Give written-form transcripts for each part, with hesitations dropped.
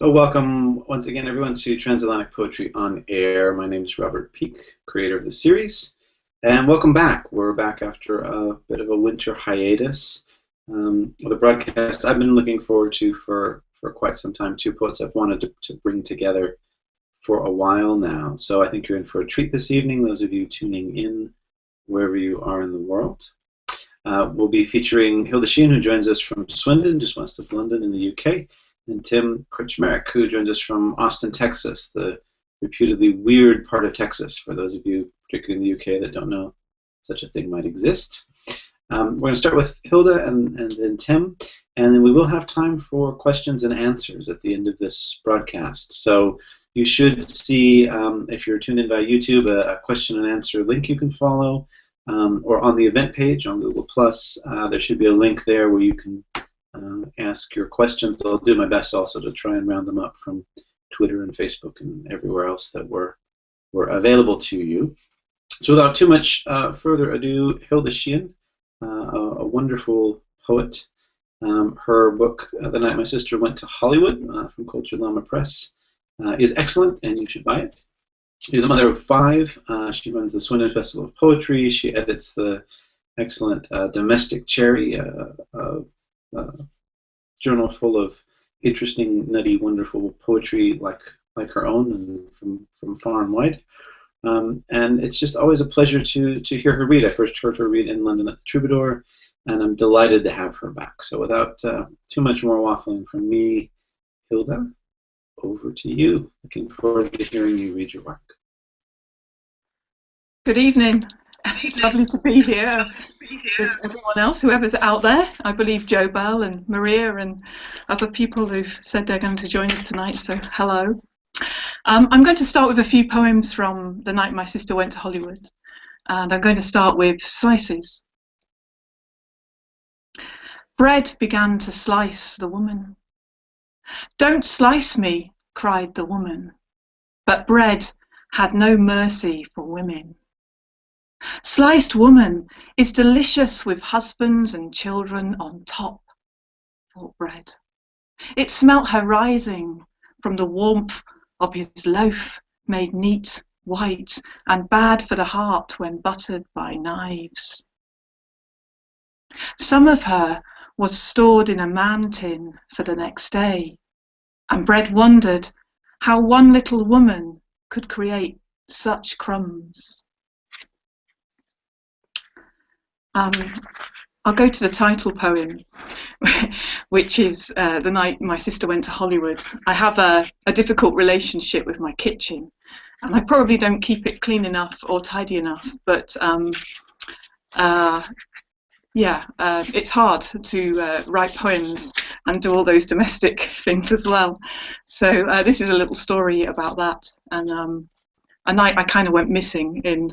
So welcome once again, everyone, to Transatlantic Poetry on Air. My name is Robert Peake, creator of the series, and welcome back. We're back after a bit of a winter hiatus with a broadcast I've been looking forward to for quite some time. Two poets I've wanted to bring together for a while now. So I think you're in for a treat this evening, those of you tuning in wherever you are in the world. We'll be featuring Hilda Sheehan, who joins us from Swindon, just west of London in the UK, and Tim Krcmarik, who joins us from Austin, Texas, the reputedly weird part of Texas, for those of you, particularly in the UK, that don't know such a thing might exist. We're going to start with Hilda and then Tim, and then we will have time for questions and answers at the end of this broadcast. So you should see, if you're tuned in via YouTube, a question and answer link you can follow, or on the event page on Google+. There should be a link there where you can ask your questions. I'll do my best also to try and round them up from Twitter and Facebook and everywhere else that we're available to you. So without too much further ado, Hilda Sheehan, a wonderful poet. Her book, The Night My Sister Went to Hollywood, from Cultured Llama Press, is excellent, and you should buy it. She's a mother of 5. She runs the Swindon Festival of Poetry. She edits the excellent Domestic Cherry, journal full of interesting, nutty, wonderful poetry like her own, and from far and wide. And it's just always a pleasure to hear her read. I first heard her read in London at the Troubadour, and I'm delighted to have her back. So without too much more waffling from me, Hilda, over to you. Looking forward to hearing you read your work. Good evening. It's lovely to be here with everyone else, whoever's out there. I believe Joe Bell and Maria and other people who've said they're going to join us tonight, so hello. I'm going to start with a few poems from The Night My Sister Went to Hollywood, and I'm going to start with Slices. Bread began to slice the woman. "Don't slice me," cried the woman, but bread had no mercy for women. "Sliced woman is delicious with husbands and children on top," thought bread. It smelt her rising from the warmth of his loaf, made neat, white, and bad for the heart when buttered by knives. Some of her was stored in a man tin for the next day, and bread wondered how one little woman could create such crumbs. I'll go to the title poem, which is The Night My Sister Went to Hollywood. I have a difficult relationship with my kitchen, and I probably don't keep it clean enough or tidy enough, but it's hard to write poems and do all those domestic things as well. So this is a little story about that. And a night I kind of went missing, in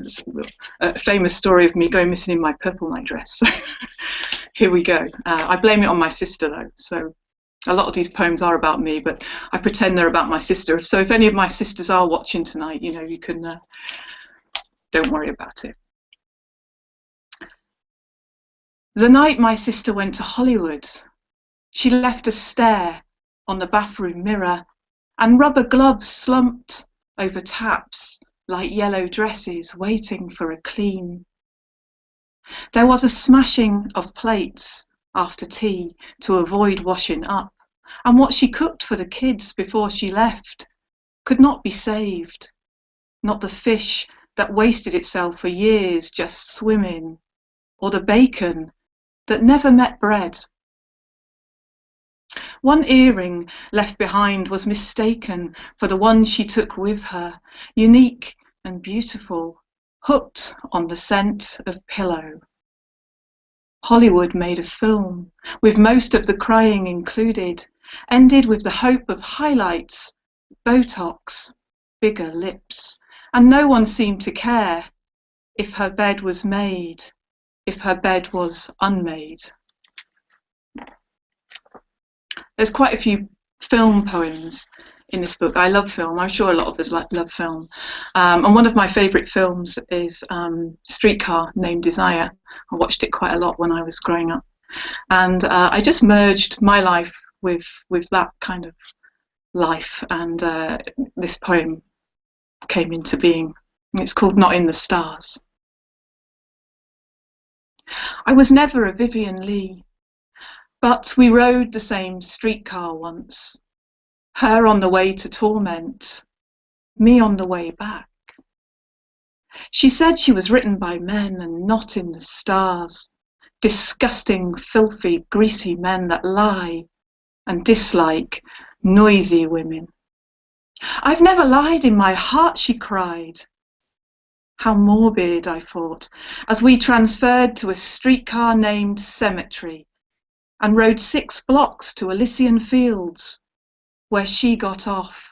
a famous story of me going missing in my purple nightdress. Here we go. I blame it on my sister, though. So a lot of these poems are about me, but I pretend they're about my sister. So if any of my sisters are watching tonight, you know, you can, don't worry about it. The night my sister went to Hollywood, she left a stare on the bathroom mirror, and rubber gloves slumped over taps like yellow dresses waiting for a clean. There was a smashing of plates after tea to avoid washing up, and what she cooked for the kids before she left could not be saved. Not the fish that wasted itself for years just swimming, or the bacon that never met bread. One earring left behind was mistaken for the one she took with her, unique and beautiful, hooked on the scent of pillow. Hollywood made a film, with most of the crying included, ended with the hope of highlights, Botox, bigger lips, and no one seemed to care if her bed was made, if her bed was unmade. There's quite a few film poems in this book. I love film. I'm sure a lot of us love film. And one of my favourite films is Streetcar Named Desire. I watched it quite a lot when I was growing up. And I just merged my life with that kind of life, and this poem came into being. It's called Not in the Stars. I was never a Vivian Leigh, but we rode the same streetcar once, her on the way to torment, me on the way back. She said she was written by men and not in the stars, disgusting, filthy, greasy men that lie and dislike noisy women. I've never lied in my heart, she cried. How morbid, I thought, as we transferred to a streetcar named Cemetery and rode 6 blocks to Elysian Fields, where she got off,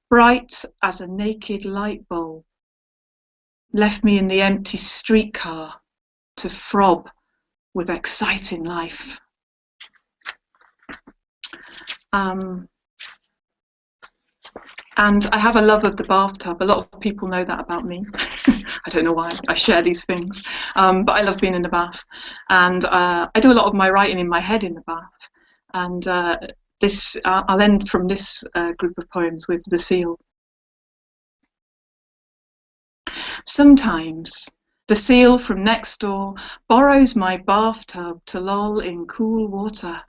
bright as a naked light bulb, left me in the empty streetcar to throb with exciting life. And I have a love of the bathtub. A lot of people know that about me. I don't know why I share these things, but I love being in the bath. And I do a lot of my writing in my head in the bath. And I'll end from this group of poems with The Seal. Sometimes the seal from next door borrows my bathtub to loll in cool water.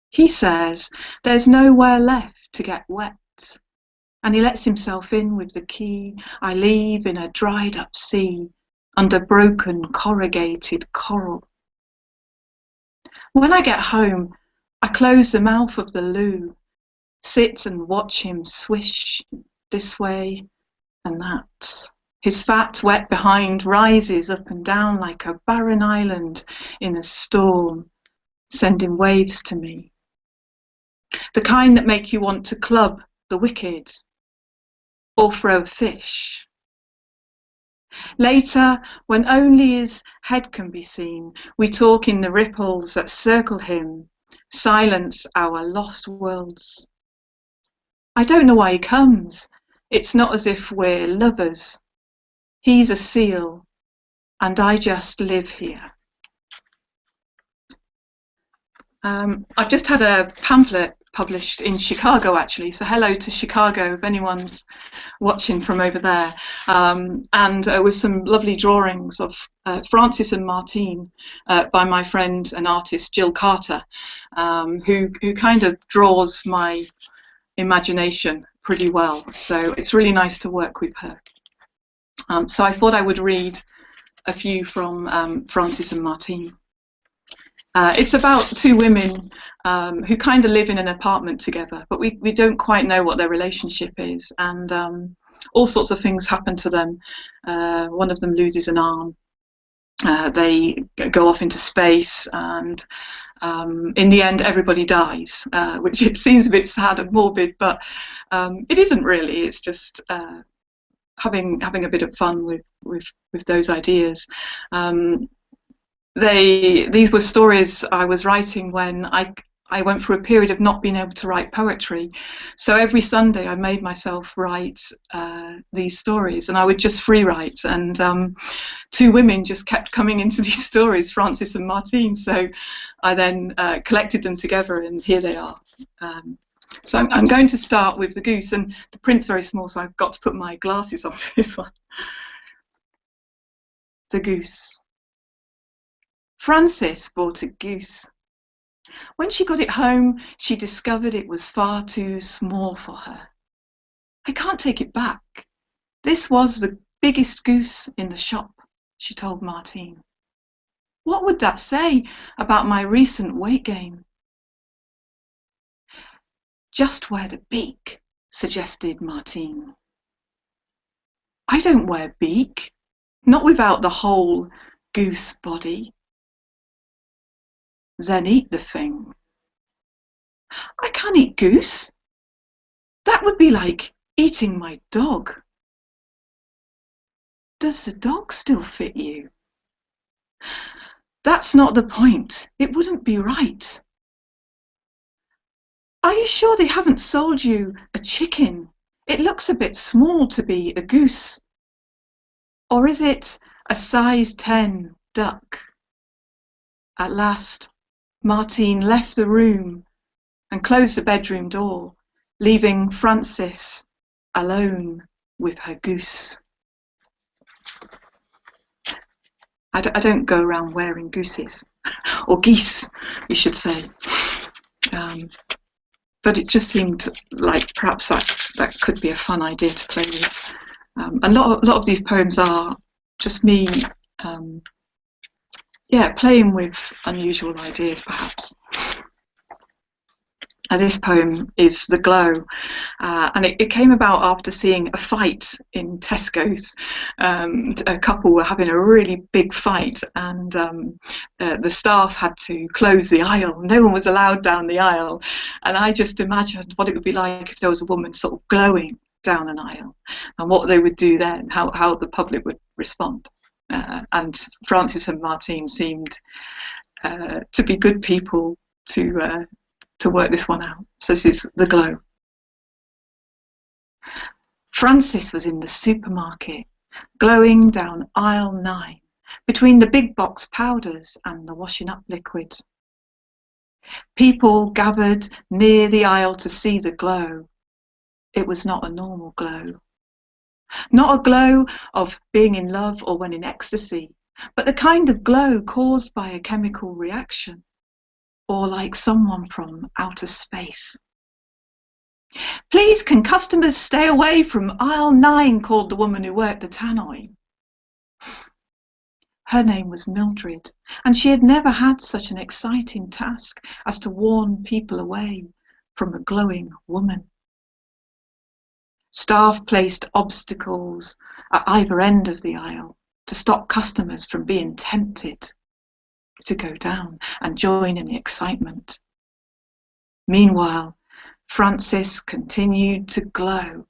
He says there's nowhere left to get wet, and he lets himself in with the key I leave in a dried up sea under broken corrugated coral. When I get home, I close the mouth of the loo, sit and watch him swish this way and that. His fat, wet behind rises up and down like a barren island in a storm, sending waves to me. The kind that make you want to club the wicked or throw a fish. Later, when only his head can be seen, we talk in the ripples that circle him, silence our lost worlds. I don't know why he comes. It's not as if we're lovers. He's a seal, and I just live here. I've just had a pamphlet published in Chicago, actually, so hello to Chicago if anyone's watching from over there, and with some lovely drawings of Francis and Martine by my friend and artist Jill Carter, who kind of draws my imagination pretty well, so it's really nice to work with her. So I thought I would read a few from Francis and Martine. It's about 2 women who kind of live in an apartment together, but we don't quite know what their relationship is, and all sorts of things happen to them. One of them loses an arm. They go off into space, and in the end everybody dies, which it seems a bit sad and morbid, but it isn't really. It's just having a bit of fun with those ideas. These were stories I was writing when I went through a period of not being able to write poetry. So every Sunday I made myself write these stories, and I would just free write. And 2 women just kept coming into these stories, Francis and Martine. So I then collected them together, and here they are. So I'm going to start with The Goose, and the print's very small, so I've got to put my glasses on for this one. The Goose. Frances bought a goose. When she got it home, she discovered it was far too small for her. I can't take it back. This was the biggest goose in the shop, she told Martine. What would that say about my recent weight gain? Just wear the beak, suggested Martine. I don't wear beak, not without the whole goose body. Then eat the thing. I can't eat goose. That would be like eating my dog. Does the dog still fit you? That's not the point. It wouldn't be right. Are you sure they haven't sold you a chicken? It looks a bit small to be a goose. Or is it a size 10 duck? At last, Martine left the room and closed the bedroom door, leaving Frances alone with her goose. I don't go around wearing gooses, or geese, we should say. But it just seemed like perhaps that could be a fun idea to play with. A lot of these poems are just me, playing with unusual ideas, perhaps. This poem is The Glow, and it came about after seeing a fight in Tesco's. A couple were having a really big fight, and the staff had to close the aisle. No one was allowed down the aisle, and I just imagined what it would be like if there was a woman sort of glowing down an aisle, and what they would do then, how the public would respond. And Frances and Martine seemed to be good people to work this one out. So this is The Glow. Frances was in the supermarket, glowing down aisle 9, between the big box powders and the washing up liquid. People gathered near the aisle to see the glow. It was not a normal glow. Not a glow of being in love or when in ecstasy, but the kind of glow caused by a chemical reaction, or like someone from outer space. "Please, can customers stay away from aisle 9, called the woman who worked the tannoy. Her name was Mildred, and she had never had such an exciting task as to warn people away from a glowing woman. Staff placed obstacles at either end of the aisle to stop customers from being tempted to go down and join in the excitement. Meanwhile, Frances continued to glow.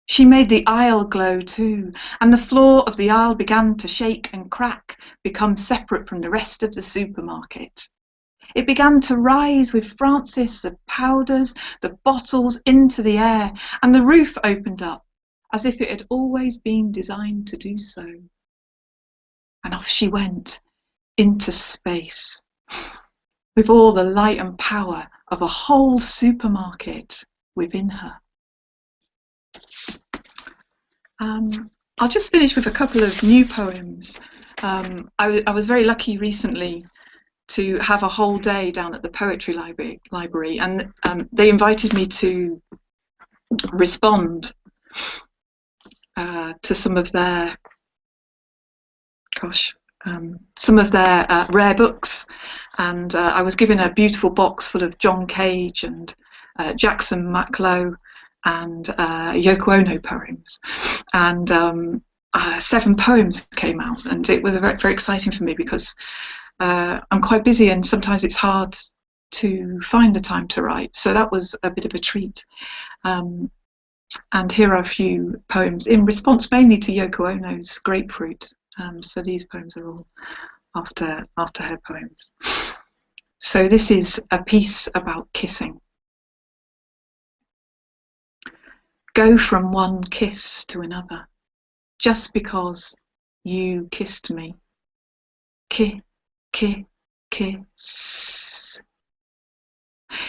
She made the aisle glow too, and the floor of the aisle began to shake and crack, become separate from the rest of the supermarket. It began to rise with Frances, the powders, the bottles into the air, and the roof opened up as if it had always been designed to do so. And off she went into space, with all the light and power of a whole supermarket within her. I'll just finish with a couple of new poems. I was very lucky recently to have a whole day down at the Poetry Library, and they invited me to respond to some of their rare books, and I was given a beautiful box full of John Cage and Jackson Maclow and Yoko Ono poems, and 7 poems came out, and it was very, very exciting for me because I'm quite busy and sometimes it's hard to find the time to write, so that was a bit of a treat. And here are a few poems in response mainly to Yoko Ono's Grapefruit. So these poems are all after her poems. So this is a piece about kissing. Go from one kiss to another, just because you kissed me. Kiss.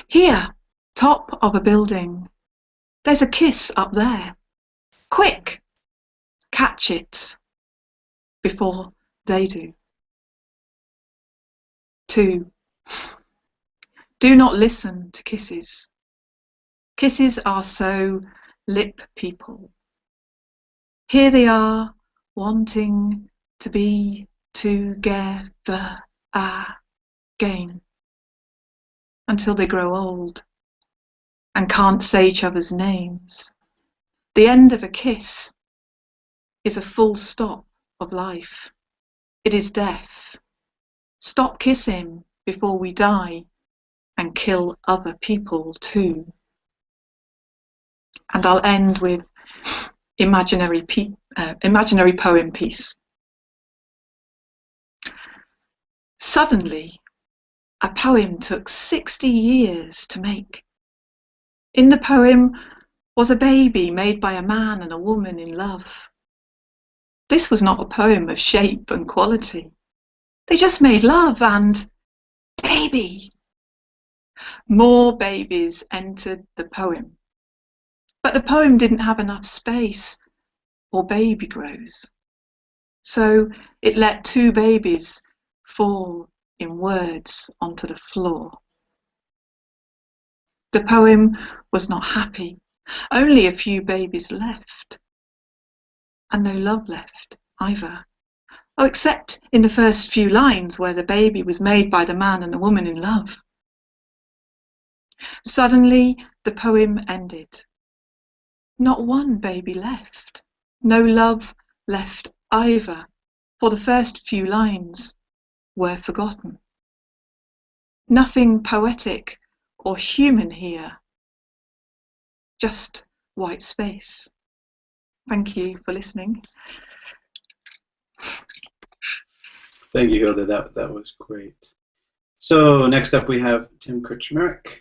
Here, top of a building, there's a kiss up there. Quick, catch it before they do. 2. Do not listen to kisses. Kisses are so lip people. Here they are, wanting to be together again, until they grow old and can't say each other's names. The end of a kiss is a full stop of life. It is death. Stop kissing before we die and kill other people too. And I'll end with imaginary poem piece. Suddenly, a poem took 60 years to make. In the poem was a baby made by a man and a woman in love. This was not a poem of shape and quality. They just made love and baby. More babies entered the poem But the poem didn't have enough space, or baby grows. So it let two babies fall in words onto the floor. The poem was not happy. Only a few babies left. And no love left either. Oh, except in the first few lines where the baby was made by the man and the woman in love. Suddenly the poem ended. Not one baby left. No love left either, for the first few lines were forgotten. Nothing poetic or human here. Just white space. Thank you for listening. Thank you, Hilda. That was great. So next up we have Tim Krcmarik.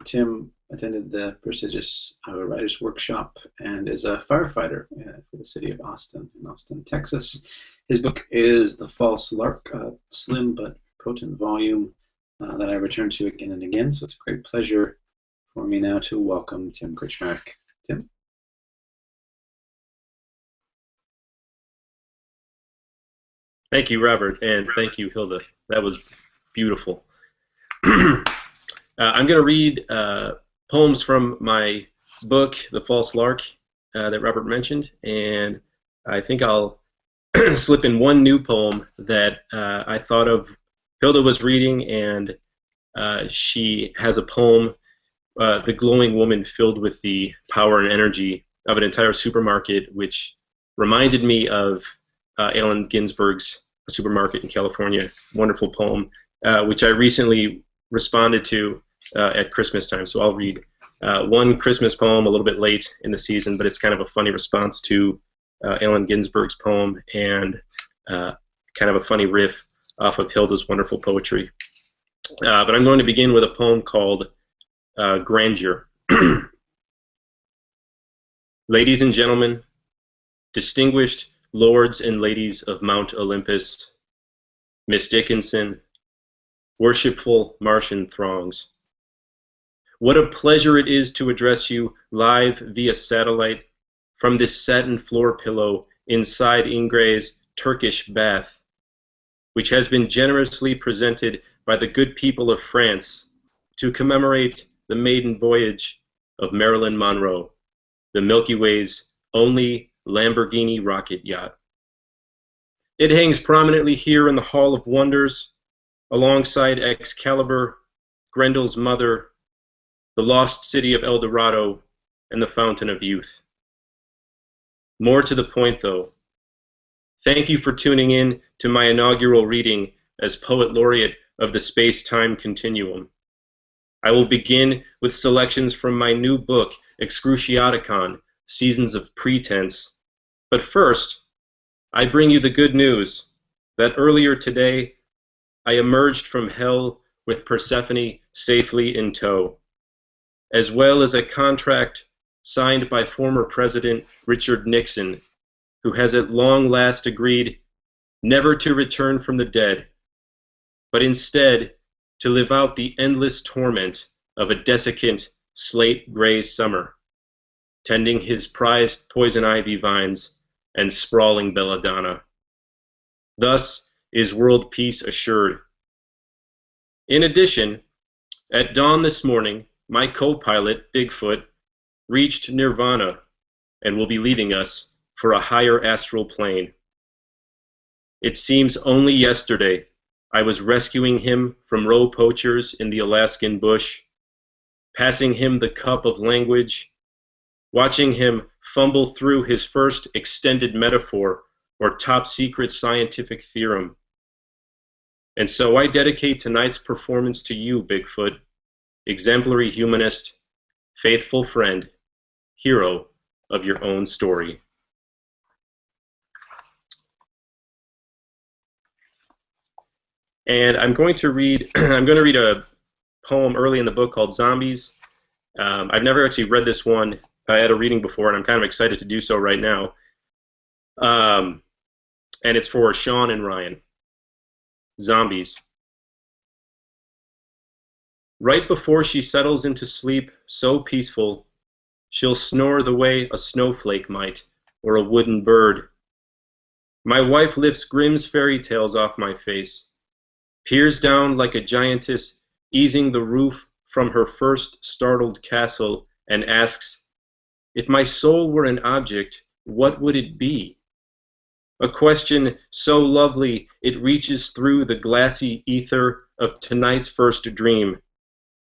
Tim attended the prestigious Writers Workshop and is a firefighter for the city of Austin, in Austin, Texas. His book is The False Lark, a slim but potent volume that I return to again and again. So it's a great pleasure for me now to welcome Tim Krcmarik. Tim? Thank you, Robert, and thank you, Hilda. That was beautiful. I'm going to read poems from my book, The False Lark, that Robert mentioned, and I think I'll slip in one new poem that I thought of. Hilda was reading, and she has a poem, The Glowing Woman, filled with the power and energy of an entire supermarket, which reminded me of Allen Ginsberg's A Supermarket in California. Wonderful poem, which I recently responded to at Christmas time. So I'll read one Christmas poem a little bit late in the season, but it's kind of a funny response to Allen Ginsberg's poem and kind of a funny riff off of Hilda's wonderful poetry. But I'm going to begin with a poem called Grandeur. Ladies and gentlemen, distinguished lords and ladies of Mount Olympus, Miss Dickinson, worshipful Martian throngs. What a pleasure it is to address you live via satellite from this satin floor pillow inside Ingres's Turkish bath, which has been generously presented by the good people of France to commemorate the maiden voyage of Marilyn Monroe, the Milky Way's only Lamborghini rocket yacht. It hangs prominently here in the Hall of Wonders, alongside Excalibur, Grendel's mother, the lost city of El Dorado, and the Fountain of Youth. More to the point, though, thank you for tuning in to my inaugural reading as Poet Laureate of the Space-Time Continuum. I will begin with selections from my new book, Excruciaticon, Seasons of Pretense. But first, I bring you the good news that earlier today I emerged from hell with Persephone safely in tow, as well as a contract signed by former President Richard Nixon, who has at long last agreed never to return from the dead, but instead to live out the endless torment of a desiccant slate-gray summer, tending his prized poison ivy vines and sprawling belladonna. Thus is world peace assured. In addition, at dawn this morning, my co-pilot, Bigfoot, reached nirvana and will be leaving us for a higher astral plane. It seems only yesterday I was rescuing him from roe poachers in the Alaskan bush, passing him the cup of language, watching him fumble through his first extended metaphor or top-secret scientific theorem. And so I dedicate tonight's performance to you, Bigfoot, exemplary humanist, faithful friend, hero of your own story. And I'm going to read a poem early in the book called Zombies. I've never actually read this one at a reading before, and I'm kind of excited to do so right now. And it's for Sean and Ryan. Zombies. Right before she settles into sleep so peaceful, She'll snore the way a snowflake might, or a wooden bird. My wife lifts Grimm's fairy tales off my face, peers down like a giantess, easing the roof from her first startled castle, and asks, if my soul were an object, what would it be? A question so lovely it reaches through the glassy ether of tonight's first dream,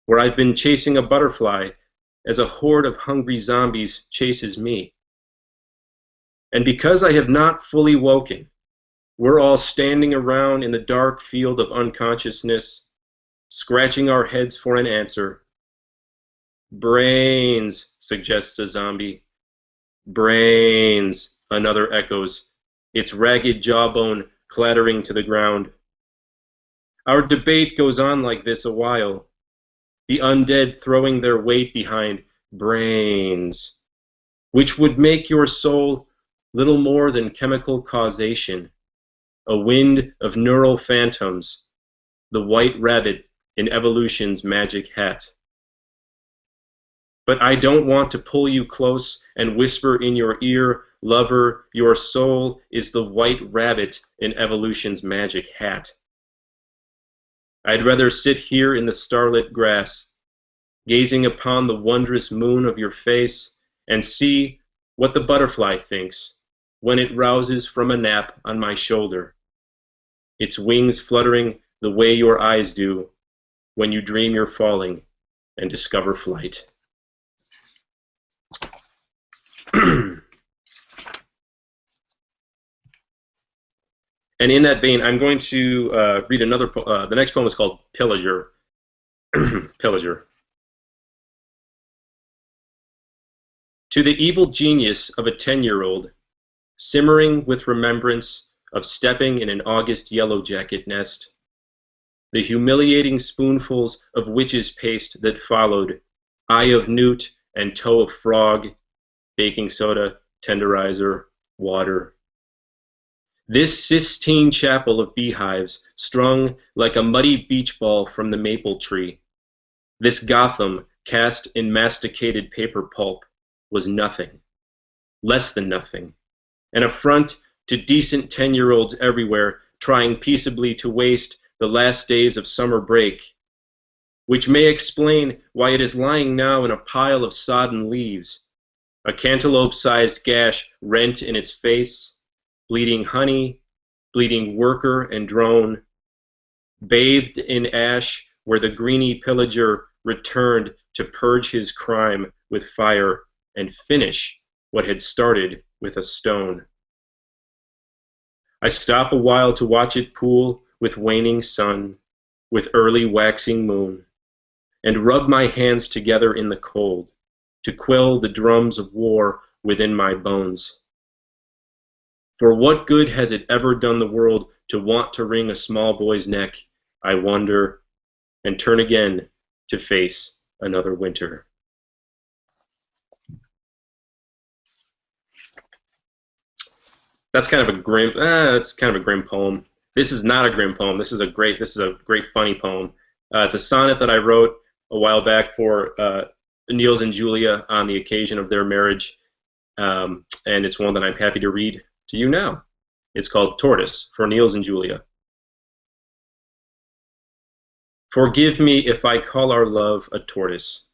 where I've been chasing a butterfly as a horde of hungry zombies chases me. And because I have not fully woken, we're all standing around in the dark field of unconsciousness, scratching our heads for an answer. Brains, suggests a zombie. Brains, another echoes, its ragged jawbone clattering to the ground. Our debate goes on like this a while, the undead throwing their weight behind brains, which would make your soul little more than chemical causation, a wind of neural phantoms, the white rabbit in evolution's magic hat. But I don't want to pull you close and whisper in your ear, lover, your soul is the white rabbit in evolution's magic hat. I'd rather sit here in the starlit grass, gazing upon the wondrous moon of your face, and see what the butterfly thinks when it rouses from a nap on my shoulder, its wings fluttering the way your eyes do when you dream you're falling and discover flight. And in that vein, I'm going to read another the next poem is called Pillager. Pillager. To the evil genius of a 10-year-old, simmering with remembrance of stepping in an August yellow jacket nest, the humiliating spoonfuls of witch's paste that followed, eye of newt and toe of frog, baking soda, tenderizer, water. This Sistine Chapel of beehives strung like a muddy beach ball from the maple tree, this Gotham cast in masticated paper pulp, was nothing, less than nothing, an affront to decent 10-year-olds everywhere trying peaceably to waste the last days of summer break, which may explain why it is lying now in a pile of sodden leaves, a cantaloupe-sized gash rent in its face, bleeding honey, bleeding worker and drone, bathed in ash where the greeny pillager returned to purge his crime with fire and finish what had started with a stone. I stop a while to watch it pool with waning sun, with early waxing moon, and rub my hands together in the cold to quell the drums of war within my bones. For what good has it ever done the world to want to wring a small boy's neck, I wonder, and turn again to face another winter. That's kind of a grim. That's kind of a grim poem. This is not a grim poem. This is a great funny poem. It's a sonnet that I wrote a while back for Niels and Julia on the occasion of their marriage, and it's one that I'm happy to read to you now. It's called Tortoise for Niels and Julia. Forgive me if I call our love a tortoise,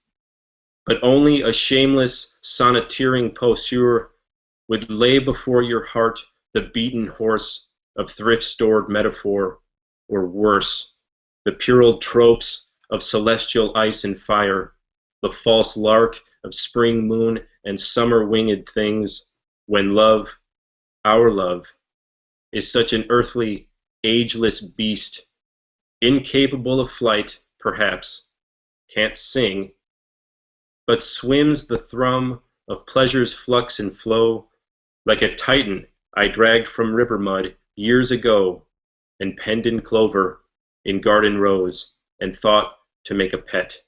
but only a shameless sonneteering poseur would lay before your heart the beaten horse of thrift-stored metaphor, or worse, the puerile tropes of celestial ice and fire, the false lark of spring moon and summer winged things, when love, our love, is such an earthly, ageless beast, incapable of flight, perhaps, can't sing, but swims the thrum of pleasure's flux and flow, like a titan I dragged from river mud years ago and penned in clover, in garden rose, and thought to make a pet.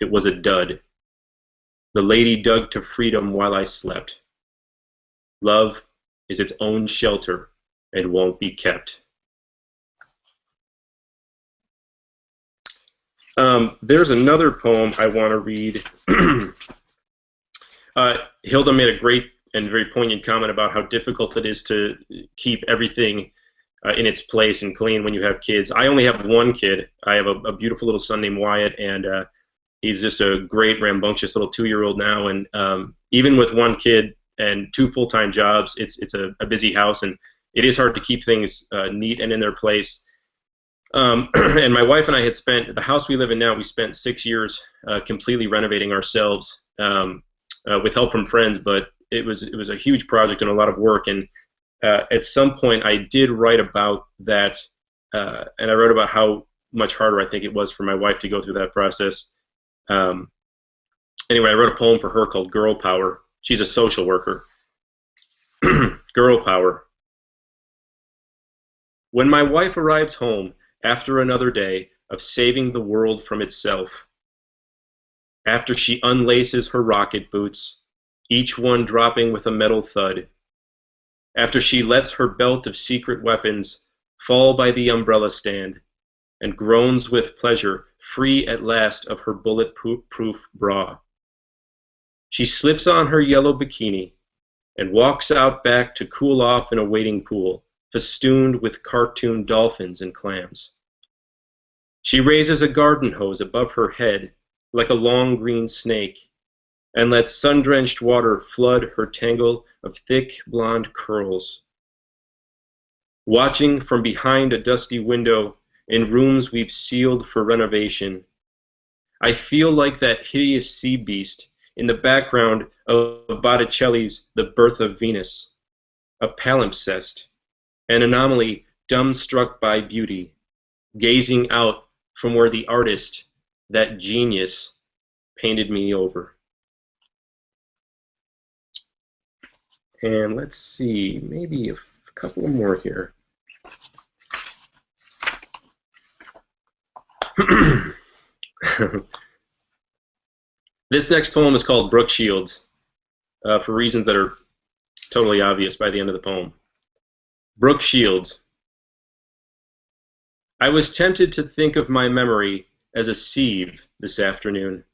It was a dud. The lady dug to freedom while I slept. Love is its own shelter and won't be kept. There's another poem I want to read Hilda made a great and very poignant comment about how difficult it is to keep everything in its place and clean when you have kids. I only have one kid. I have a beautiful little son named Wyatt, and he's just a great, rambunctious little 2-year-old now. And even with one kid and 2 full-time jobs, it's a busy house, and it is hard to keep things neat and in their place. And my wife and I had spent, the house we live in now, we spent 6 years completely renovating ourselves with help from friends, but it was a huge project and a lot of work. And at some point I did write about that, and I wrote about how much harder I think it was for my wife to go through that process. Anyway, I wrote a poem for her called Girl Power. She's a social worker. Girl Power. When my wife arrives home after another day of saving the world from itself, after she unlaces her rocket boots, each one dropping with a metal thud, after she lets her belt of secret weapons fall by the umbrella stand and groans with pleasure, free at last of her bulletproof bra, she slips on her yellow bikini and walks out back to cool off in a waiting pool festooned with cartoon dolphins and clams. She raises a garden hose above her head like a long green snake and lets sun-drenched water flood her tangle of thick blonde curls. Watching from behind a dusty window in rooms we've sealed for renovation, I feel like that hideous sea beast in the background of Botticelli's The Birth of Venus, a palimpsest, an anomaly dumbstruck by beauty, gazing out from where the artist, that genius, painted me over. And let's see, maybe a couple more here. This next poem is called Brook Shields, for reasons that are totally obvious by the end of the poem. Brook Shields. I was tempted to think of my memory as a sieve this afternoon,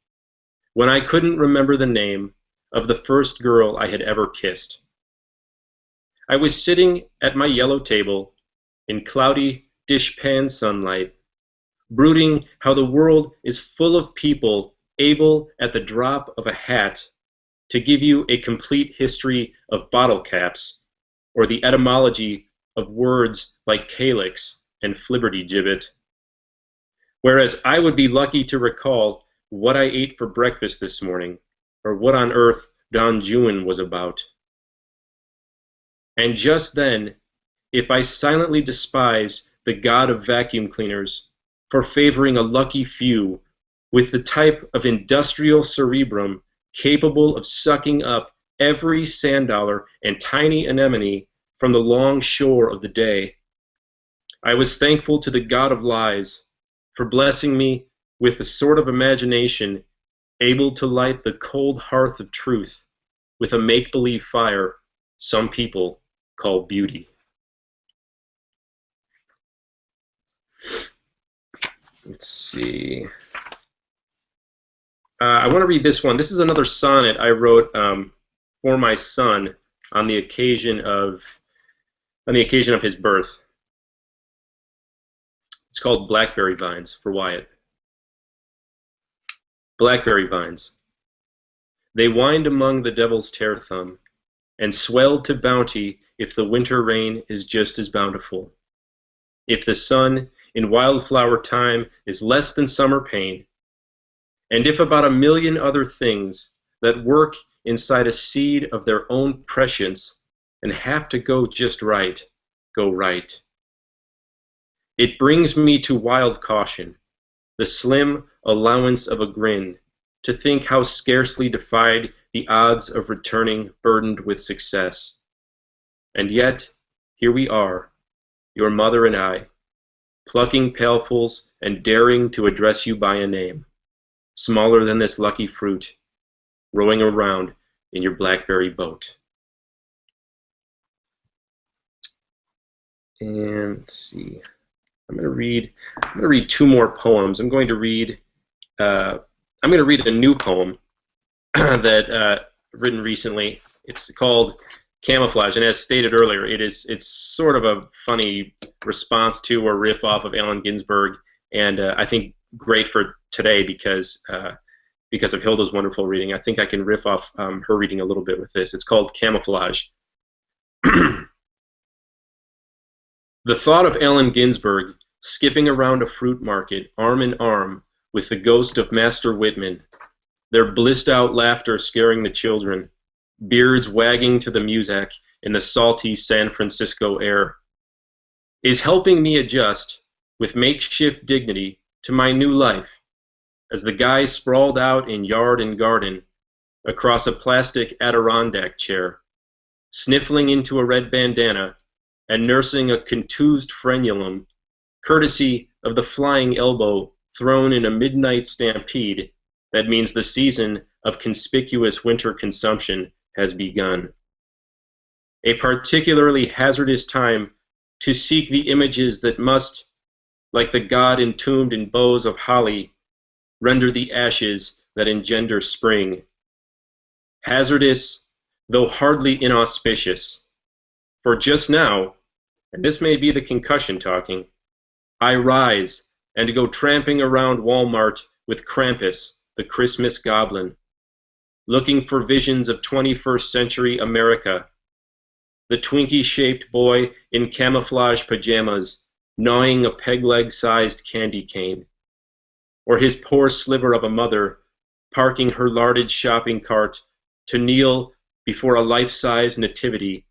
when I couldn't remember the name of the first girl I had ever kissed. I was sitting at my yellow table in cloudy dishpan sunlight, brooding how the world is full of people able at the drop of a hat to give you a complete history of bottle caps or the etymology of words like calyx and flibbertigibbet, whereas I would be lucky to recall what I ate for breakfast this morning or what on earth Don Juan was about. And just then, if I silently despise the god of vacuum cleaners for favoring a lucky few with the type of industrial cerebrum capable of sucking up every sand dollar and tiny anemone from the long shore of the day, I was thankful to the god of lies for blessing me with the sort of imagination able to light the cold hearth of truth with a make-believe fire some people call beauty. Let's see. I want to read this one. This is another sonnet I wrote for my son on the occasion of his birth. It's called Blackberry Vines for Wyatt. Blackberry vines. They wind among the devil's tear thumb and swell to bounty if the winter rain is just as bountiful. If the sun in wildflower time is less than summer pain, and if about 1,000,000 other things that work inside a seed of their own prescience and have to go just right, go right. It brings me to wild caution, the slim allowance of a grin, to think how scarcely defied the odds of returning burdened with success. And yet, here we are, your mother and I, plucking pailfuls and daring to address you by a name, smaller than this lucky fruit, rowing around in your blackberry boat. And let's see. I'm going to read 2 more poems. I'm going to read a new poem that written recently. It's called Camouflage, and as stated earlier, it's sort of a funny response to or riff off of Allen Ginsberg, and I think great for today because of Hilda's wonderful reading. I think I can riff off her reading a little bit with this. It's called Camouflage. The thought of Allen Ginsberg skipping around a fruit market, arm in arm, with the ghost of Master Whitman, their blissed-out laughter scaring the children, beards wagging to the music in the salty San Francisco air, is helping me adjust with makeshift dignity to my new life, as the guy sprawled out in yard and garden across a plastic Adirondack chair, sniffling into a red bandana and nursing a contused frenulum, courtesy of the flying elbow thrown in a midnight stampede that means the season of conspicuous winter consumption has begun. A particularly hazardous time to seek the images that must, like the god entombed in boughs of holly, render the ashes that engender spring. Hazardous, though hardly inauspicious. For just now, and this may be the concussion talking, I rise and go tramping around Walmart with Krampus, the Christmas goblin, looking for visions of 21st century America. The Twinkie-shaped boy in camouflage pajamas gnawing a peg-leg-sized candy cane, or his poor sliver of a mother parking her larded shopping cart to kneel before a life-size nativity,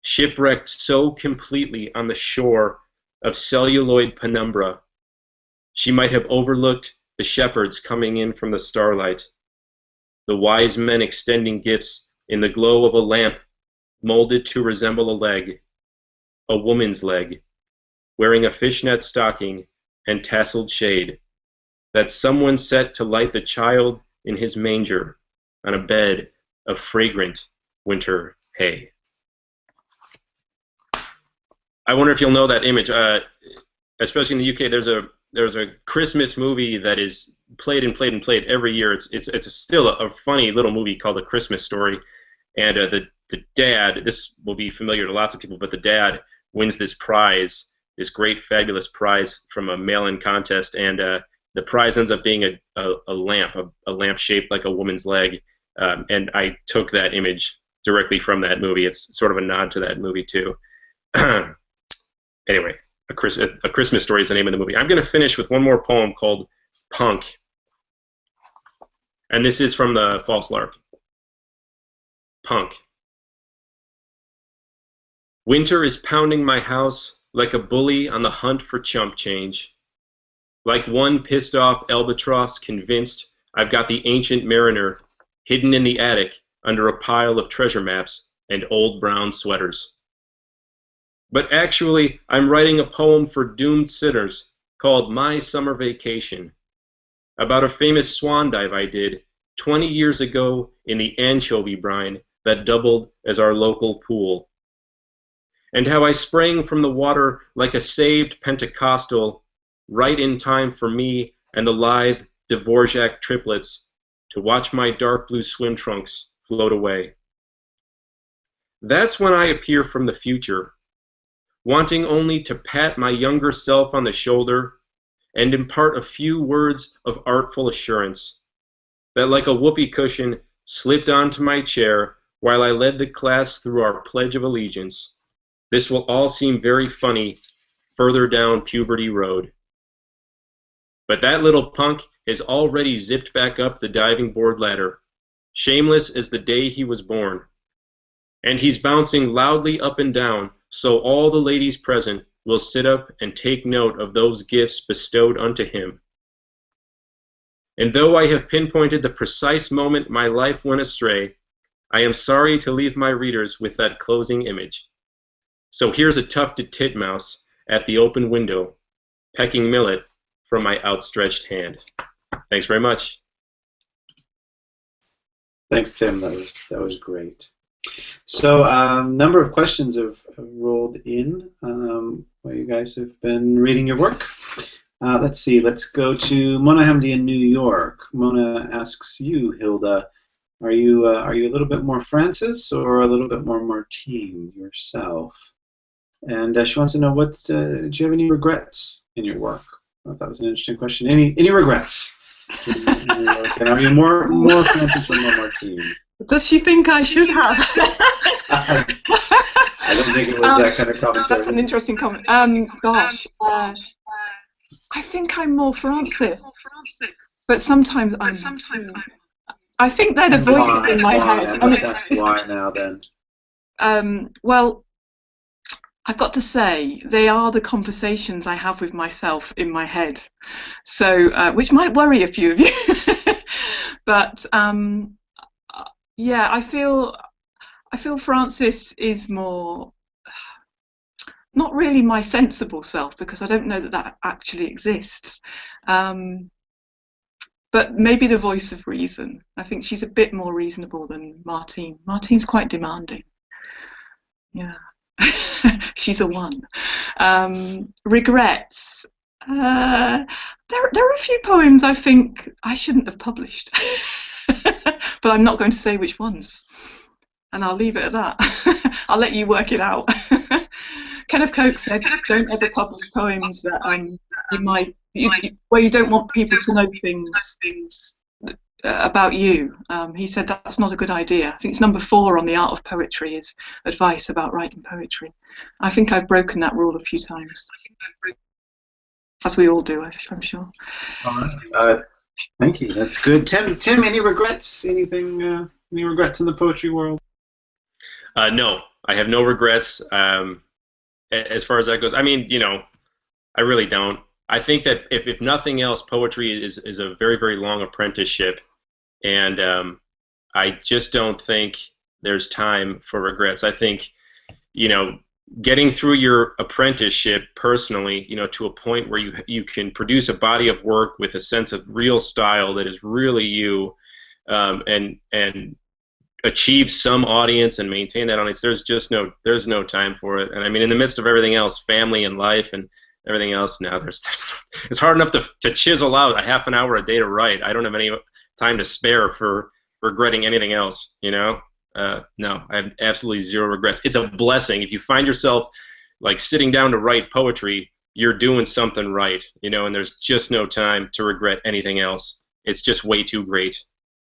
shipwrecked so completely on the shore of celluloid penumbra, she might have overlooked the shepherds coming in from the starlight, the wise men extending gifts in the glow of a lamp molded to resemble a leg, a woman's leg, wearing a fishnet stocking and tasseled shade, that someone set to light the child in his manger on a bed of fragrant winter hay. I wonder if you'll know that image. Especially in the UK, there's a Christmas movie that is played and played and played every year. It's still a funny little movie called A Christmas Story, and the dad, this will be familiar to lots of people, but the dad wins this prize, this great fabulous prize from a mail-in contest, and the prize ends up being a lamp shaped like a woman's leg, and I took that image directly from that movie. It's sort of a nod to that movie too. Anyway, A Christmas Story is the name of the movie. I'm going to finish with one more poem called Punk. And this is from the False Lark. Punk. Winter is pounding my house like a bully on the hunt for chump change. Like one pissed off albatross convinced I've got the ancient mariner hidden in the attic under a pile of treasure maps and old brown sweaters. But actually, I'm writing a poem for doomed sinners called My Summer Vacation, about a famous swan dive I did 20 years ago in the anchovy brine that doubled as our local pool, and how I sprang from the water like a saved Pentecostal, right in time for me and the lithe Dvorak triplets to watch my dark blue swim trunks float away. That's when I appear from the future, wanting only to pat my younger self on the shoulder and impart a few words of artful assurance that, like a whoopee cushion, slipped onto my chair while I led the class through our Pledge of Allegiance. This will all seem very funny further down Puberty Road. But that little punk has already zipped back up the diving board ladder, shameless as the day he was born. And he's bouncing loudly up and down, so all the ladies present will sit up and take note of those gifts bestowed unto him. And though I have pinpointed the precise moment my life went astray, I am sorry to leave my readers with that closing image. So here's a tufted titmouse at the open window, pecking millet from my outstretched hand. Thanks very much. Thanks, Tim. That was great. So a number of questions have rolled in while you guys have been reading your work. Let's see. Let's go to Mona Hamdi in New York. Mona asks you, Hilda, Are you a little bit more Frances or a little bit more Martine yourself? And she wants to know do you have any regrets in your work? I thought that was an interesting question. Any regrets in your work? And are you more Frances or more Martine? Does she think I should have? I don't think it was that kind of commentary. That's an interesting comment. Gosh, I think I'm more Frances, but sometimes I'm. I think they're the voices in my head. Why now then? Well, I've got to say, they are the conversations I have with myself in my head. So, which might worry a few of you. But yeah, I feel Frances is more, not really my sensible self, because I don't know that actually exists. But maybe the voice of reason. I think she's a bit more reasonable than Martine. Martine's quite demanding. Yeah. She's a one. Regrets. There are a few poems I think I shouldn't have published. But I'm not going to say which ones. And I'll leave it at that. I'll let you work it out. Kenneth KO said, don't ever publish poems that where you don't want people to know things about you. He said that's not a good idea. I think it's number 4 on the art of poetry is advice about writing poetry. I think I've broken that rule a few times. As we all do, I'm sure. All right. Thank you. That's good. Tim, any regrets? Anything? Any regrets in the poetry world? No, I have no regrets. As far as that goes, I mean, I really don't. I think that if nothing else, poetry is a very, very long apprenticeship, and I just don't think there's time for regrets. I think, getting through your apprenticeship personally, to a point where you can produce a body of work with a sense of real style that is really you, and achieve some audience and maintain that audience. There's no time for it. And I mean, in the midst of everything else, family and life and everything else, now it's hard enough to chisel out a half an hour a day to write. I don't have any time to spare for regretting anything else. No, I have absolutely zero regrets. It's a blessing if you find yourself like sitting down to write poetry. You're doing something right, and there's just no time to regret anything else. It's just way too great.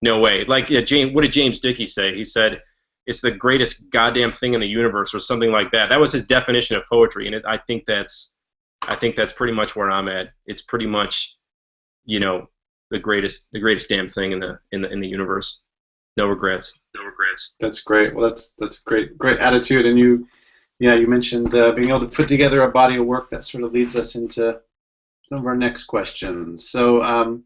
No way. Like what did James Dickey say? He said it's the greatest goddamn thing in the universe, or something like that. That was his definition of poetry, and I think that's pretty much where I'm at. It's pretty much, the greatest damn thing in the universe. No regrets. No regrets. That's great. Well, that's great attitude. And you mentioned being able to put together a body of work that sort of leads us into some of our next questions. So,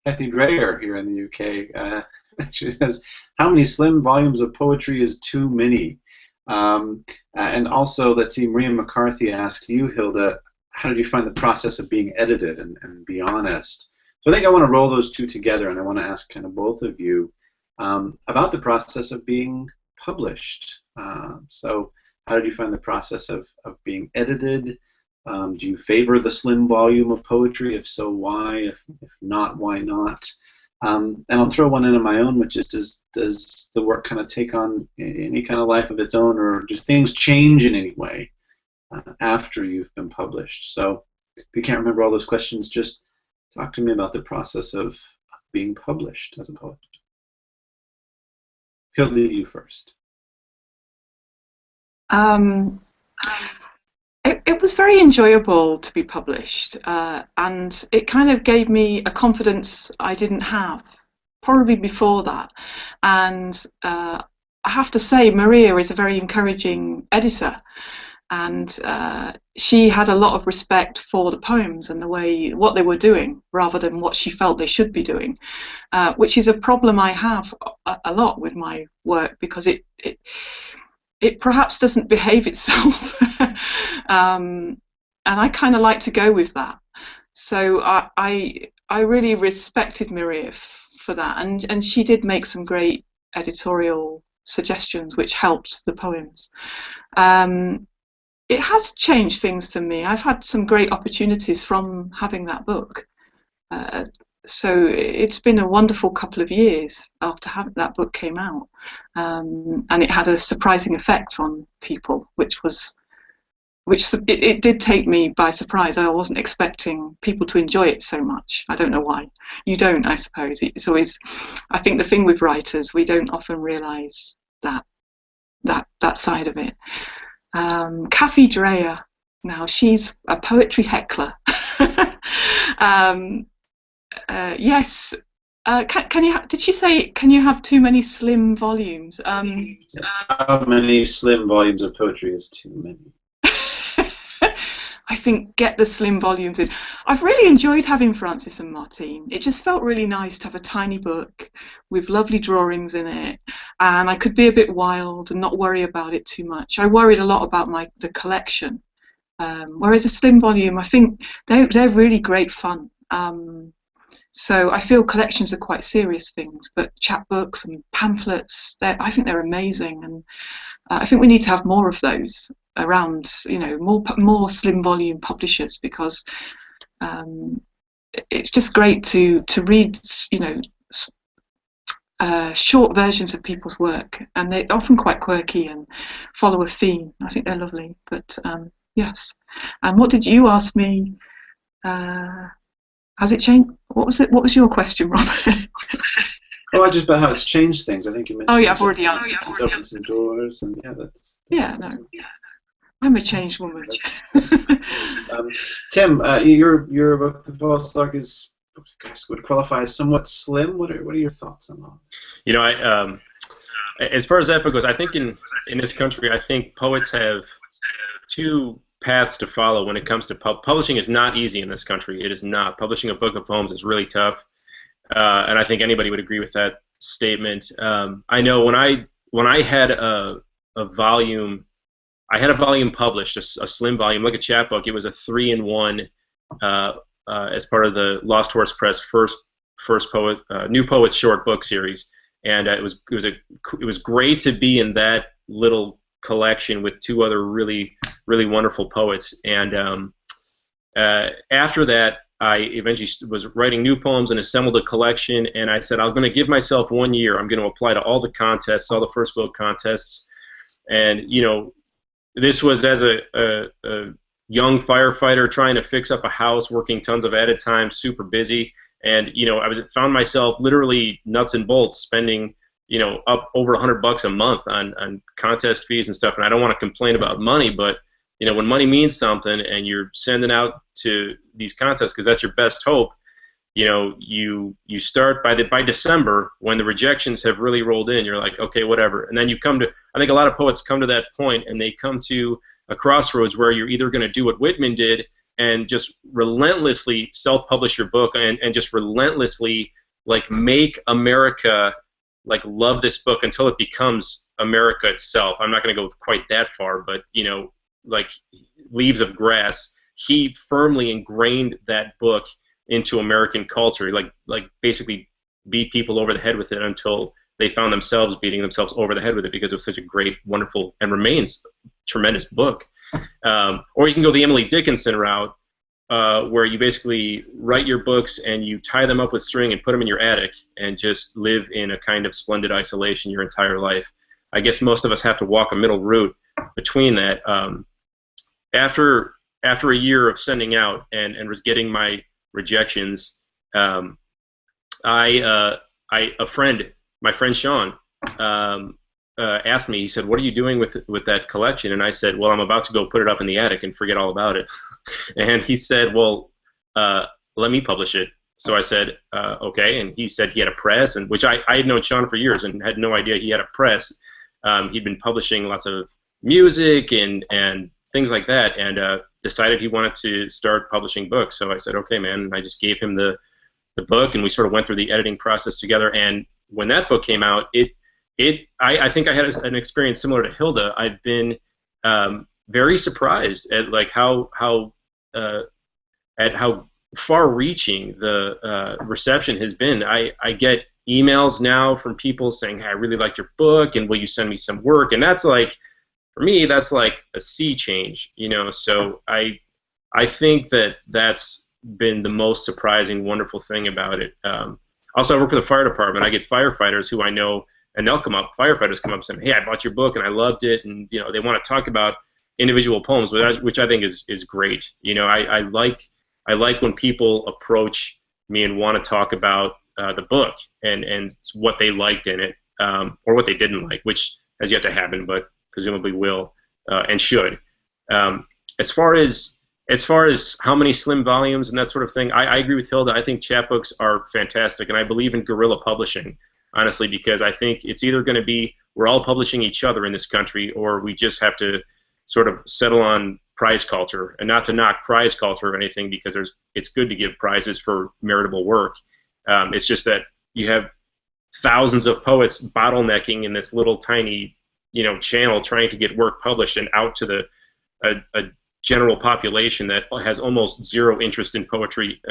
Kathy Dreyer here in the UK, she says, how many slim volumes of poetry is too many? And also, let's see, Maria McCarthy asks you, Hilda, how did you find the process of being edited, and be honest? So I think I want to roll those two together, and I want to ask kind of both of you about the process of being published. So how did you find the process of being edited? Do you favor the slim volume of poetry? If so, why? If not, why not? And I'll throw one in of my own, which is, does the work kind of take on any kind of life of its own, or do things change in any way after you've been published? So if you can't remember all those questions, just talk to me about the process of being published as a poet. Hilda, you first. It was very enjoyable to be published, and it kind of gave me a confidence I didn't have probably before that. And I have to say, Maria is a very encouraging editor, and she had a lot of respect for the poems and what they were doing rather than what she felt they should be doing, which is a problem I have a lot with my work, because it perhaps doesn't behave itself. And I kind of like to go with that. So I really respected Maria for that, and she did make some great editorial suggestions which helped the poems. It has changed things for me. I've had some great opportunities from having that book. so it's been a wonderful couple of years after that book came out, and it had a surprising effect on people, which it did take me by surprise. I wasn't expecting people to enjoy it so much. I don't know why. You don't, I suppose. It's always, I think the thing with writers, we don't often realise that side of it. Kathy Dreyer, now she's a poetry heckler. Yes. Can you? Did she say? Can you have too many slim volumes? How many slim volumes of poetry is too many? I think get the slim volumes in. I've really enjoyed having Francis and Martine. It just felt really nice to have a tiny book with lovely drawings in it, and I could be a bit wild and not worry about it too much. I worried a lot about the collection, whereas a slim volume, I think they're really great fun. So I feel collections are quite serious things, but chapbooks and pamphlets, I think they're amazing, and I think we need to have more of those around, more slim volume publishers, because it's just great to read, short versions of people's work, and they're often quite quirky and follow a theme. I think they're lovely. But yes. And what did you ask me? Has it changed? What was it? What was your question, Robert? Oh, just about how it's changed things. I think you mentioned. Oh yeah, I've already answered. It's opened some doors, and yeah, that's no. I'm a changed woman. Tim, your book, The False Lark, would qualify as somewhat slim. What are your thoughts on that? As far as that book goes, I think in this country, I think poets have two paths to follow when it comes to publishing. Is not easy in this country. It is not. Publishing a book of poems is really tough, and I think anybody would agree with that statement. I know when I had a volume. I had a volume published, a slim volume, like a chapbook. It was a 3-in-1 as part of the Lost Horse Press first New Poets short book series, and it was great to be in that little collection with two other really wonderful poets. And after that, I eventually was writing new poems and assembled a collection. And I said, I'm going to give myself 1 year. I'm going to apply to all the contests, all the first book contests, and this was as a young firefighter trying to fix up a house, working tons of added time, super busy, and I found myself literally nuts and bolts spending up over $100 a month on contest fees and stuff. And I don't want to complain about money, but when money means something and you're sending out to these contests because that's your best hope, you start by December, when the rejections have really rolled in, you're like, okay, whatever. And then you come to, I think a lot of poets come to that point, and they come to a crossroads where you're either going to do what Whitman did and just relentlessly self-publish your book and just relentlessly make America love this book until it becomes America itself. I'm not going to go quite that far, but like Leaves of Grass, he firmly ingrained that book into American culture, like basically beat people over the head with it until they found themselves beating themselves over the head with it because it was such a great, wonderful, and remains tremendous book. Or you can go the Emily Dickinson route, where you basically write your books and you tie them up with string and put them in your attic and just live in a kind of splendid isolation your entire life. I guess most of us have to walk a middle route between that. After a year of sending out and was getting my rejections, my friend Sean, asked me. He said, "What are you doing with that collection?" And I said, "Well, I'm about to go put it up in the attic and forget all about it." And he said, "Well, let me publish it." So I said, "Okay." And he said he had a press, and which I had known Sean for years and had no idea he had a press. He'd been publishing lots of music and things like that, and decided he wanted to start publishing books. So I said, "Okay, man." And I just gave him the book, and we sort of went through the editing process together. And when that book came out, I think I had an experience similar to Hilda. I've been very surprised at how far-reaching the reception has been. I get emails now from people saying, "Hey, I really liked your book, and will you send me some work?" And that's for me, that's like a sea change, So I think that's been the most surprising, wonderful thing about it. Also, I work for the fire department. I get firefighters who I know, and they'll come up. Firefighters come up saying, "Hey, I bought your book and I loved it," and they want to talk about individual poems, which I think is great. I like when people approach me and want to talk about the book and what they liked in it, or what they didn't like, which has yet to happen, but presumably will and should. As far as how many slim volumes and that sort of thing, I agree with Hilda. I think chapbooks are fantastic, and I believe in guerrilla publishing, honestly, because I think it's either going to be we're all publishing each other in this country, or we just have to sort of settle on prize culture. And not to knock prize culture or anything, because it's good to give prizes for meritable work. It's just that you have thousands of poets bottlenecking in this little tiny channel trying to get work published and out to a general population that has almost zero interest in poetry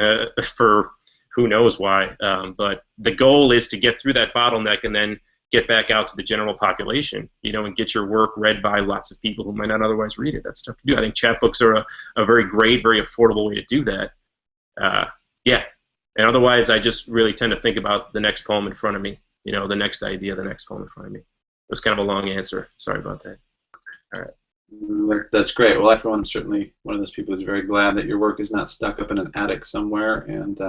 for who knows why. But the goal is to get through that bottleneck and then get back out to the general population, and get your work read by lots of people who might not otherwise read it. That's tough to do. I think chapbooks are a very great, very affordable way to do that. Yeah. And otherwise, I just really tend to think about the next poem in front of me, the next idea, the next poem in front of me. It was kind of a long answer. Sorry about that. All right. That's great. Well, I, for one, am certainly one of those people who's very glad that your work is not stuck up in an attic somewhere, and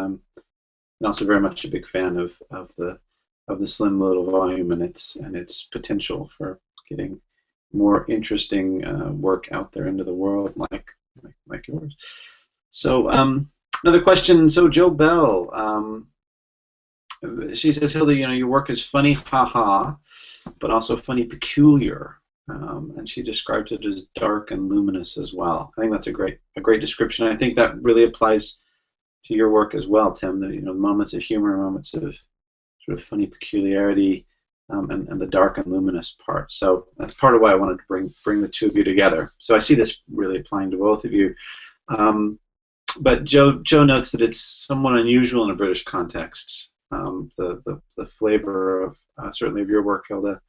also very much a big fan of the slim little volume and its potential for getting more interesting work out there into the world, like yours. So another question. So Jo Bell, she says, Hilda, your work is funny, haha, but also funny, peculiar. And she describes it as dark and luminous as well. I think that's a great description. I think that really applies to your work as well, Tim. The moments of humor, moments of sort of funny peculiarity, and the dark and luminous part. So that's part of why I wanted to bring the two of you together. So I see this really applying to both of you. But Jo notes that it's somewhat unusual in a British context. The flavor of certainly of your work, Hilda.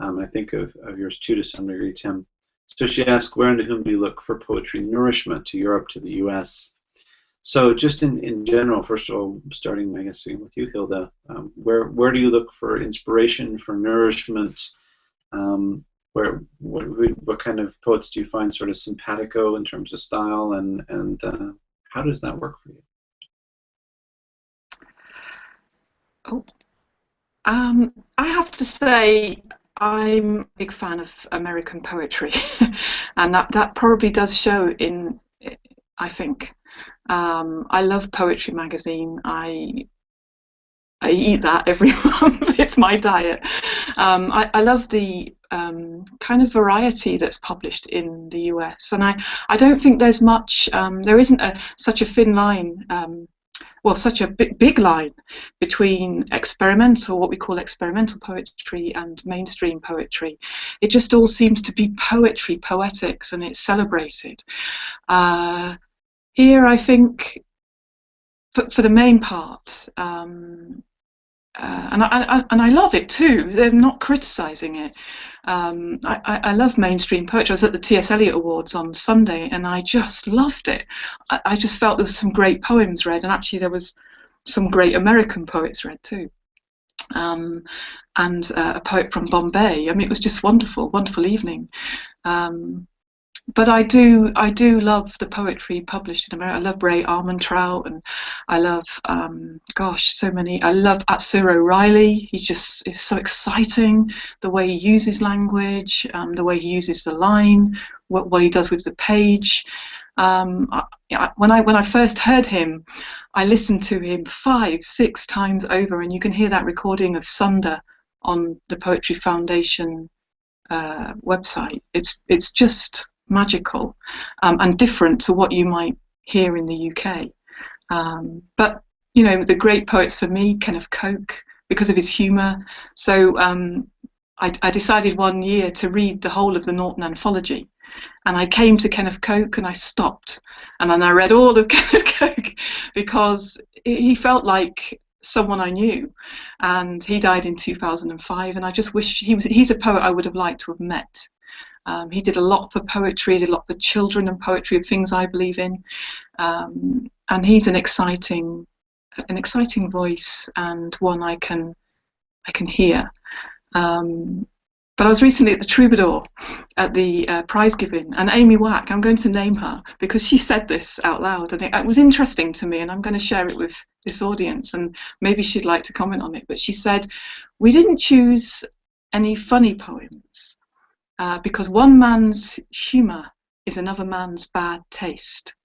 I think of yours too to some degree, Tim. So she asks, where and to whom do you look for poetry nourishment, to Europe, to the U.S.? So just in general, first of all, starting, I guess, with you, Hilda, where do you look for inspiration, for nourishment? What kind of poets do you find sort of simpatico in terms of style, and how does that work for you? I have to say, I'm a big fan of American poetry, and that probably does show in, I think. I love Poetry magazine. I eat that every month. It's my diet. I love the kind of variety that's published in the US, and I don't think there's much. There isn't such a thin line. Such a big line between what we call experimental poetry and mainstream poetry. It just all seems to be poetry, poetics, and it's celebrated. Here, I think, for the main part, and I love it too. They're not criticising it. I love mainstream poetry. I was at the T.S. Eliot Awards on Sunday, and I just loved it. I just felt there was some great poems read, and actually there was some great American poets read too. And a poet from Bombay. I mean, it was just wonderful, wonderful evening. But I do love the poetry published in America. I love Ray Armantrout, and I love, so many. I love Atsuro O'Reilly. He just is so exciting, the way he uses language, the way he uses the line, what he does with the page. When I first heard him, I listened to him 5-6 times over, and you can hear that recording of Sunder on the Poetry Foundation website. It's just magical, and different to what you might hear in the UK. But the great poets for me, Kenneth KO, because of his humour. So I decided one year to read the whole of the Norton Anthology, and I came to Kenneth KO and I stopped, and then I read all of Kenneth KO because he felt like someone I knew, and he died in 2005, and I just wish he's a poet I would have liked to have met. He did a lot for poetry, did a lot for children and poetry, of things I believe in. he's an exciting voice, and one I can hear. But I was recently at the Troubadour at the prize giving, and Amy Wack, I'm going to name her because she said this out loud, and it was interesting to me, and I'm going to share it with this audience, and maybe she'd like to comment on it. But she said, we didn't choose any funny poems because one man's humour is another man's bad taste.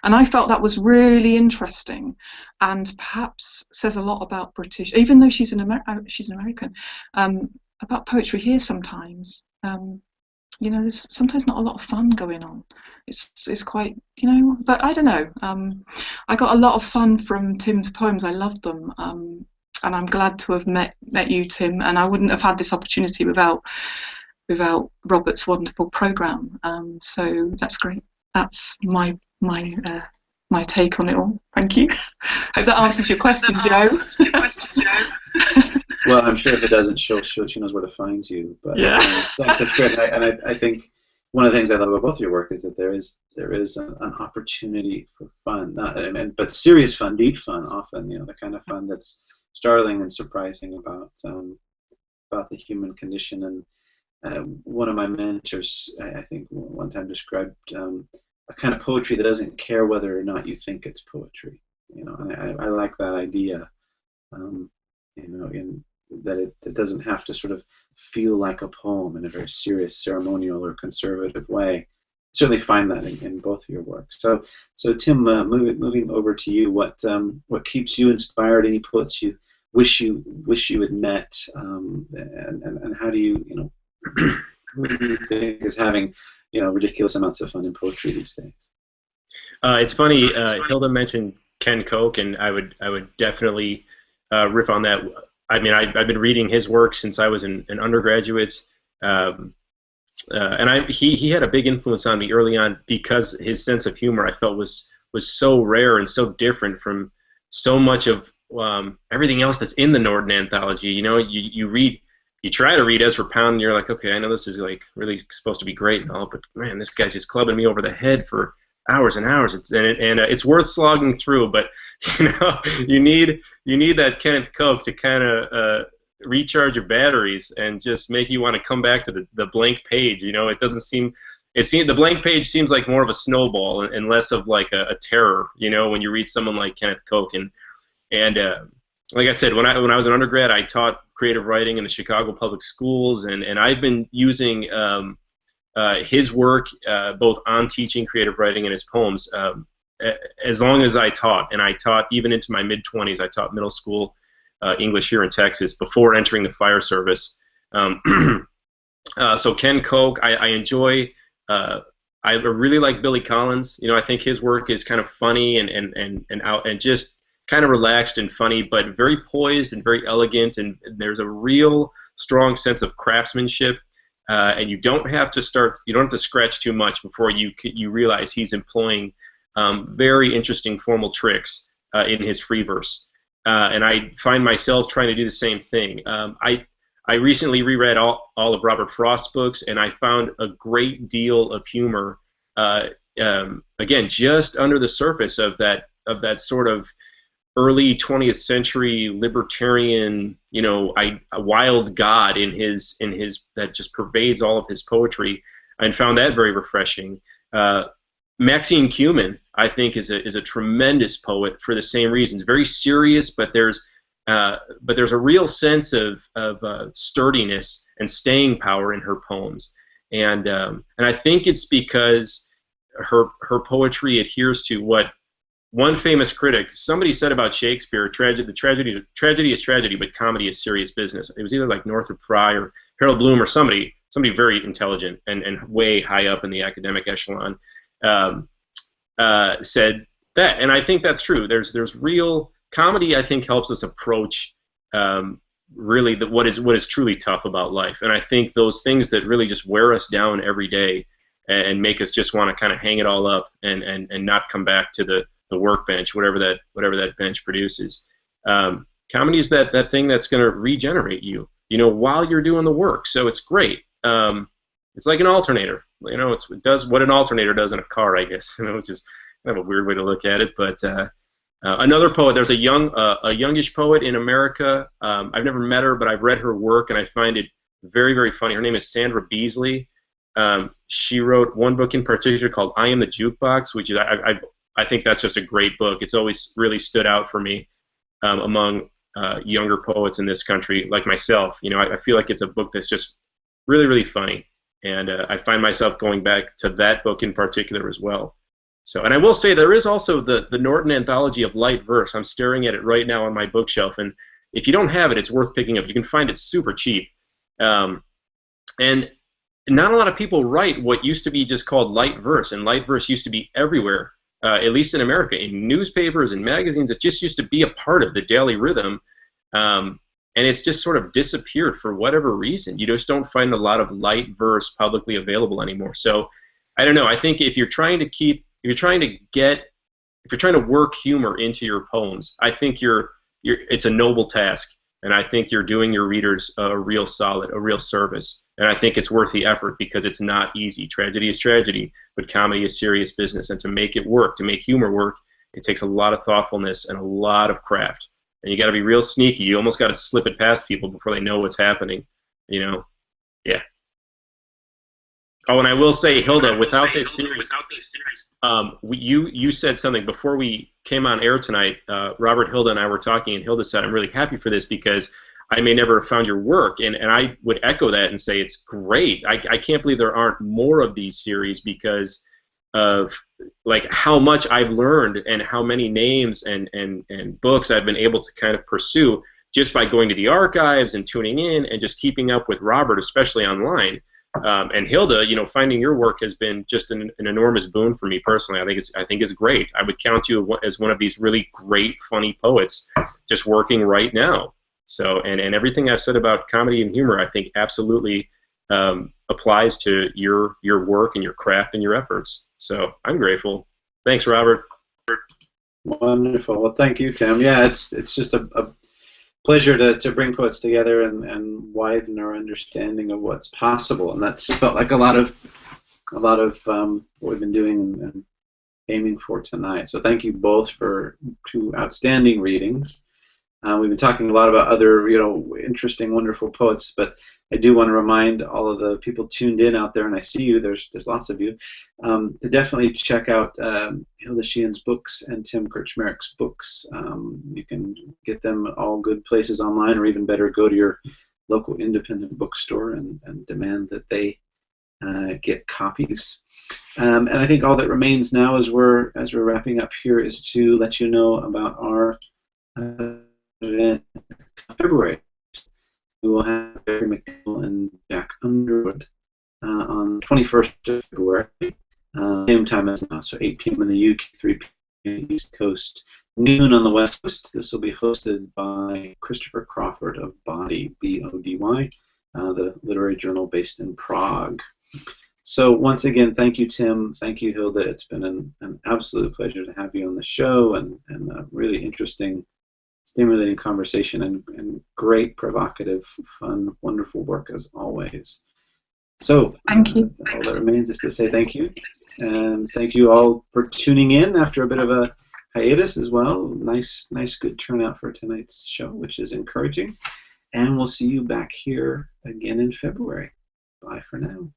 And I felt that was really interesting, and perhaps says a lot about British, even though she's an American, about poetry here sometimes. You know, there's sometimes not a lot of fun going on. It's quite, you know, but I don't know. I got a lot of fun from Tim's poems. I loved them, and I'm glad to have met you, Tim. And I wouldn't have had this opportunity without Robert's wonderful program. So that's great. That's my take on it all. Thank you. Hope that answers your question, Joe. Well, I'm sure if it doesn't, she knows where to find you. But yeah, thanks. That's great. And I think one of the things I love about both your work is that there is an opportunity for fun, but serious fun, deep fun. Often, you know, the kind of fun that's startling and surprising about the human condition. And one of my mentors, I think, one time described a kind of poetry that doesn't care whether or not you think it's poetry. You know, and I like that idea. You know, in that it doesn't have to sort of feel like a poem in a very serious, ceremonial, or conservative way. I certainly find that in both of your works. So Tim, moving over to you, what keeps you inspired? Any poets you wish you had met, and how do you, you know, who do you think is having, you know, ridiculous amounts of fun in poetry these days? It's funny. Hilda mentioned Ken KO, and I would definitely riff on that. I mean, I've been reading his work since I was an undergraduate, and he had a big influence on me early on because his sense of humor, I felt, was so rare and so different from so much of everything else that's in the Norden anthology. You know, you try to read Ezra Pound, and you're like, okay, I know this is like really supposed to be great and all, but man, this guy's just clubbing me over the head for hours and hours. It's worth slogging through, but you know, you need that Kenneth KO to kind of recharge your batteries and just make you want to come back to the blank page. You know, the blank page seems like more of a snowball and less of like a terror. You know, when you read someone like Kenneth KO, and like I said, when I was an undergrad, I taught creative writing in the Chicago public schools, and I've been using his work both on teaching creative writing and his poems as long as I taught, and I taught even into my mid-20s. I taught middle school English here in Texas before entering the fire service. So Ken KO, I enjoy. I really like Billy Collins. You know, I think his work is kind of funny and just kind of relaxed and funny, but very poised and very elegant, and there's a real strong sense of craftsmanship. And you don't have to scratch too much before you realize he's employing very interesting formal tricks in his free verse. And I find myself trying to do the same thing. I recently reread all of Robert Frost's books, and I found a great deal of humor, again, just under the surface of that sort of early 20th century libertarian, you know, a wild god in his that just pervades all of his poetry, and found that very refreshing. Maxine Cuman, I think, is a tremendous poet for the same reasons. Very serious, but there's a real sense of sturdiness and staying power in her poems, and I think it's because her poetry adheres to what one famous critic, somebody said about Shakespeare, tragedy is tragedy, but comedy is serious business. It was either like Northrop Frye or Harold Bloom or somebody very intelligent and way high up in the academic echelon said that, and I think that's true. There's real comedy. I think helps us approach really what is truly tough about life, and I think those things that really just wear us down every day and make us just want to kind of hang it all up and not come back to the workbench, whatever that bench produces. Comedy is that thing that's going to regenerate you, you know, while you're doing the work. So it's great. It's like an alternator. You know, it does what an alternator does in a car, I guess. You know, of a weird way to look at it, but another poet. There's a youngish poet in America. I've never met her, but I've read her work, and I find it very, very funny. Her name is Sandra Beasley. She wrote one book in particular called "I Am the Jukebox," which is I think that's just a great book. It's always really stood out for me among younger poets in this country, like myself. You know, I feel like it's a book that's just really, really funny, and I find myself going back to that book in particular as well. So, and I will say there is also the Norton Anthology of Light Verse. I'm staring at it right now on my bookshelf, and if you don't have it, it's worth picking up. You can find it super cheap. And not a lot of people write what used to be just called light verse, and light verse used to be everywhere, at least in America, in newspapers and magazines. It just used to be a part of the daily rhythm, and it's just sort of disappeared for whatever reason. You just don't find a lot of light verse publicly available anymore. So I don't know. I think if you're trying to work humor into your poems, I think it's a noble task, and I think you're doing your readers a real service. And I think it's worth the effort because it's not easy. Tragedy is tragedy, but comedy is serious business. And to make it work, to make humor work, it takes a lot of thoughtfulness and a lot of craft. And you got to be real sneaky. You almost got to slip it past people before they know what's happening. You know, yeah. Oh, and I will say, Hilda, without this series, you said something before we came on air tonight. Robert, Hilda, and I were talking, and Hilda said, "I'm really happy for this because I may never have found your work," and I would echo that and say it's great. I can't believe there aren't more of these series because of like how much I've learned and how many names and books I've been able to kind of pursue just by going to the archives and tuning in and just keeping up with Robert, especially online. And Hilda, you know, finding your work has been just an enormous boon for me personally. I think it's great. I would count you as one of these really great, funny poets just working right now. So, and everything I've said about comedy and humor, I think absolutely applies to your work and your craft and your efforts. So I'm grateful. Thanks, Robert. Wonderful. Well, thank you, Tim. Yeah, it's just a pleasure to bring poets together and widen our understanding of what's possible. And that's felt like a lot of what we've been doing and aiming for tonight. So thank you both for two outstanding readings. We've been talking a lot about other, interesting, wonderful poets, but I do want to remind all of the people tuned in out there, and I see you, there's lots of you, to definitely check out Hilda Sheehan's books and Tim Krcmarik's books. You can get them at all good places online, or even better, go to your local independent bookstore and demand that they get copies. And I think all that remains now as we're wrapping up here is to let you know about our event in February. We will have Barry McNeil and Jack Underwood on the 21st of February, same time as now, so 8 p.m. in the UK, 3 p.m. on the East Coast, noon on the West Coast. This will be hosted by Christopher Crawford of Body, B-O-D-Y, the literary journal based in Prague. So once again, thank you, Tim. Thank you, Hilda. It's been an absolute pleasure to have you on the show, and a really interesting, stimulating conversation, and great, provocative, fun, wonderful work as always. So thank you. All that remains is to say thank you, and thank you all for tuning in after a bit of a hiatus as well. Nice, good turnout for tonight's show, which is encouraging. And we'll see you back here again in February. Bye for now.